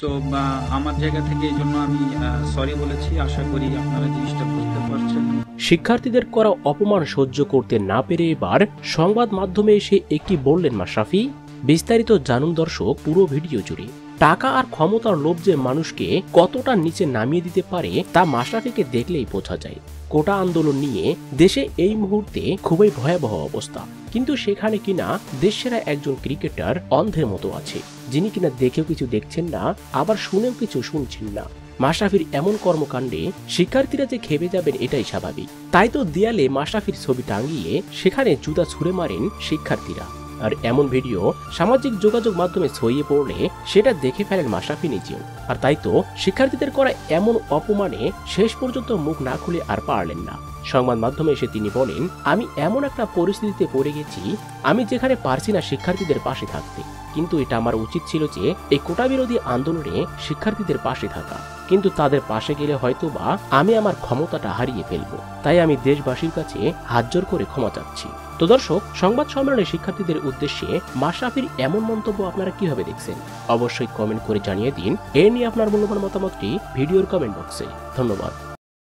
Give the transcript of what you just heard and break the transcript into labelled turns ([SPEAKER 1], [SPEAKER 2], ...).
[SPEAKER 1] তো আমার জায়গা থেকে এই জন্য আমি সরি বলেছি। আশা করি আপনারা জিনিসটা বুঝতে পারছেন।
[SPEAKER 2] শিক্ষার্থীদের করা অপমান সহ্য করতে না পেরে এবার সংবাদ মাধ্যমে এসে একটি বললেন মাশরাফি। বিস্তারিত জানুন দর্শক পুরো ভিডিও জুড়ে। টাকা আর ক্ষমতার লোভ যে মানুষকে কতটা নিচে নামিয়ে দিতে পারে তা মাশরাফিকে দেখলেই বোঝা যায়। কোটা আন্দোলন নিয়ে দেশে এই মুহূর্তে খুবই ভয়াবহ অবস্থা, কিন্তু সেখানে কিনা দেশসেরা একজন ক্রিকেটার অন্ধের মতো আছে, যিনি কিনা দেখেও কিছু দেখছেন না, আবার শুনেও কিছু শুনছেন না। মাশরাফির এমন কর্মকাণ্ডে শিক্ষার্থীরা যে খেপে যাবেন এটাই স্বাভাবিক। তাই তো দেয়ালে মাশরাফির ছবি টাঙিয়ে সেখানে জুতা ছুঁড়ে মারেন শিক্ষার্থীরা। আর এমন ভিডিও সামাজিক যোগাযোগ মাধ্যমে ছড়িয়ে পড়লে সেটা দেখে ফেলেন মাশরাফি নিজেও। আর তাই তো শিক্ষার্থীদের করা এমন অপমানে শেষ পর্যন্ত মুখ না খুলে আর পারলেন না। সংবাদ মাধ্যমে এসে তিনি বলেন, আমি এমন একটা পরিস্থিতিতে পড়ে গেছি, আমি যেখানে পারছি না শিক্ষার্থীদের পাশে থাকতে, কিন্তু এটা আমার উচিত ছিল যে এই কোটা বিরোধী আন্দোলনে শিক্ষার্থীদের পাশে থাকা, কিন্তু তাদের পাশে গেলে হয়তোবা আমি আমার ক্ষমতাটা হারিয়ে ফেলবো। তাই আমি দেশবাসীর কাছে হাত জোর করে ক্ষমা চাচ্ছি। তো দর্শক, সংবাদ সম্মেলনে শিক্ষার্থীদের উদ্দেশ্যে মাশরাফির এমন মন্তব্য আপনারা কিভাবে দেখছেন অবশ্যই কমেন্ট করে জানিয়ে দিন। এ নিয়ে আপনার মূল্যবান মতামতটি ভিডিওর কমেন্ট বক্সে। ধন্যবাদ।